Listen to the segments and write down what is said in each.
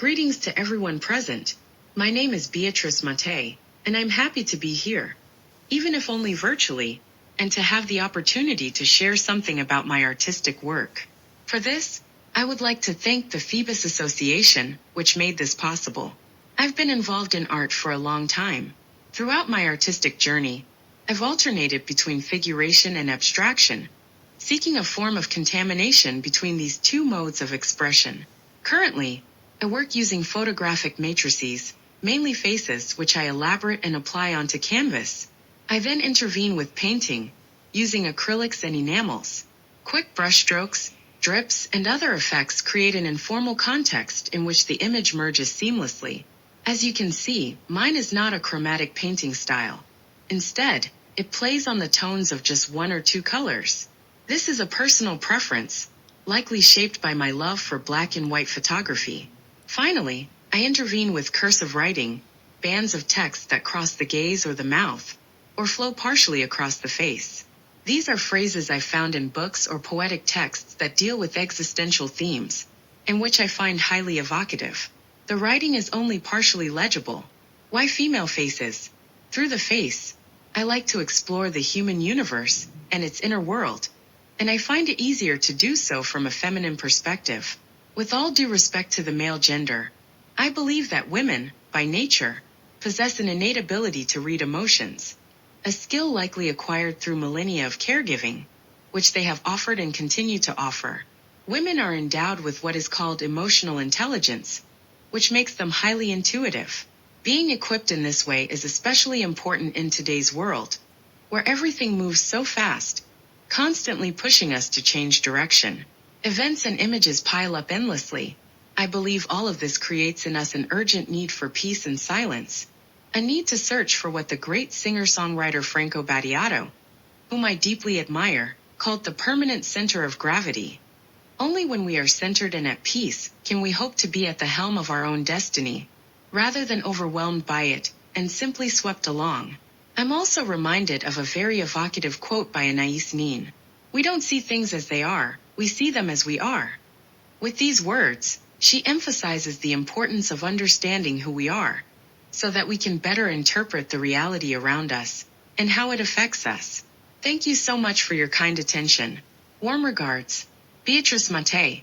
Greetings to everyone present. My name is Beatrice Mattei, and I'm happy to be here, even if only virtually, and to have the opportunity to share something about my artistic work. For this, I would like to thank the Phoebus Association, which made this possible. I've been involved in art for a long time. Throughout my artistic journey, I've alternated between figuration and abstraction, seeking a form of contamination between these two modes of expression. Currently, I work using photographic matrices, mainly faces, which I elaborate and apply onto canvas. I then intervene with painting, using acrylics and enamels. Quick brushstrokes, drips, and other effects create an informal context in which the image merges seamlessly. As you can see, mine is not a chromatic painting style. Instead, it plays on the tones of just one or two colors. This is a personal preference, likely shaped by my love for black and white photography. Finally, I intervene with cursive writing, bands of text that cross the gaze or the mouth, or flow partially across the face. These are phrases I found in books or poetic texts that deal with existential themes, and which I find highly evocative. The writing is only partially legible. Why female faces? Through the face, I like to explore the human universe and its inner world, and I find it easier to do so from a feminine perspective. With all due respect to the male gender, I believe that women, by nature, possess an innate ability to read emotions, a skill likely acquired through millennia of caregiving, which they have offered and continue to offer. Women are endowed with what is called emotional intelligence, which makes them highly intuitive. Being equipped in this way is especially important in today's world, where everything moves so fast, constantly pushing us to change direction. Events and images pile up endlessly. I believe all of this creates in us an urgent need for peace and silence, a need to search for what the great singer-songwriter Franco Battiato, whom I deeply admire, called the permanent center of gravity. Only when we are centered and at peace can we hope to be at the helm of our own destiny, rather than overwhelmed by it and simply swept along. I'm also reminded of a very evocative quote by Anais Nin. We don't see things as they are, we see them as we are. With these words, she emphasizes the importance of understanding who we are, so that we can better interpret the reality around us and how it affects us. Thank you so much for your kind attention. Warm regards, Beatrice Mattei.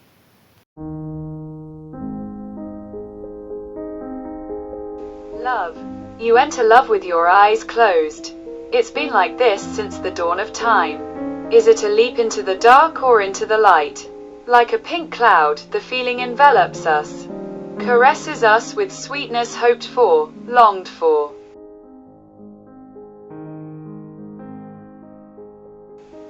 Love. You enter love with your eyes closed. It's been like this since the dawn of time. Is it a leap into the dark or into the light? Like a pink cloud, the feeling envelops us, caresses us with sweetness hoped for, longed for.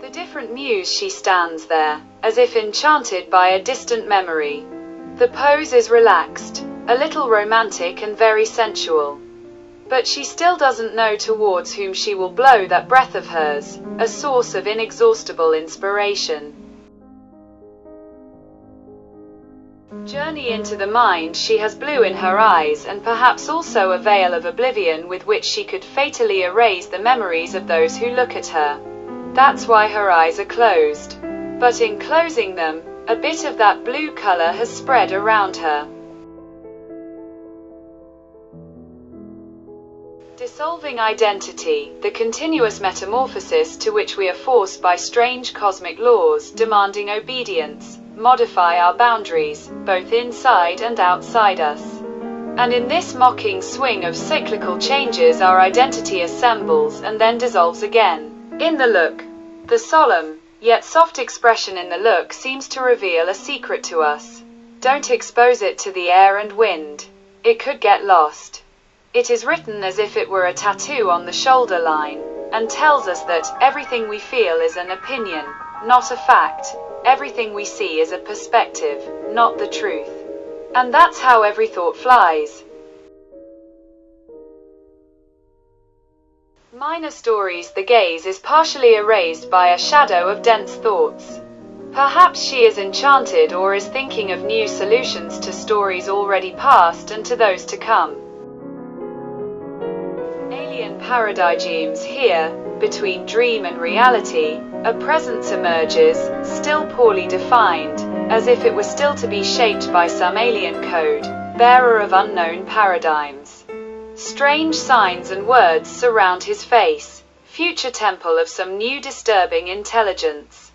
The different muse, she stands there, as if enchanted by a distant memory. The pose is relaxed, a little romantic and very sensual. But she still doesn't know towards whom she will blow that breath of hers, a source of inexhaustible inspiration. Journey into the mind, she has blue in her eyes and perhaps also a veil of oblivion with which she could fatally erase the memories of those who look at her. That's why her eyes are closed. But in closing them, a bit of that blue color has spread around her. Dissolving identity, the continuous metamorphosis to which we are forced by strange cosmic laws demanding obedience, modify our boundaries, both inside and outside us. And in this mocking swing of cyclical changes, our identity assembles and then dissolves again. In the look, the solemn, yet soft expression in the look seems to reveal a secret to us. Don't expose it to the air and wind. It could get lost. It is written as if it were a tattoo on the shoulder line, and tells us that everything we feel is an opinion, not a fact. Everything we see is a perspective, not the truth. And that's how every thought flies. Minor stories, the gaze is partially erased by a shadow of dense thoughts. Perhaps she is enchanted or is thinking of new solutions to stories already past and to those to come. Alien paradigms here, between dream and reality, a presence emerges, still poorly defined, as if it were still to be shaped by some alien code. bearer of unknown paradigms. Strange signs and words surround his face, future temple of some new disturbing intelligence.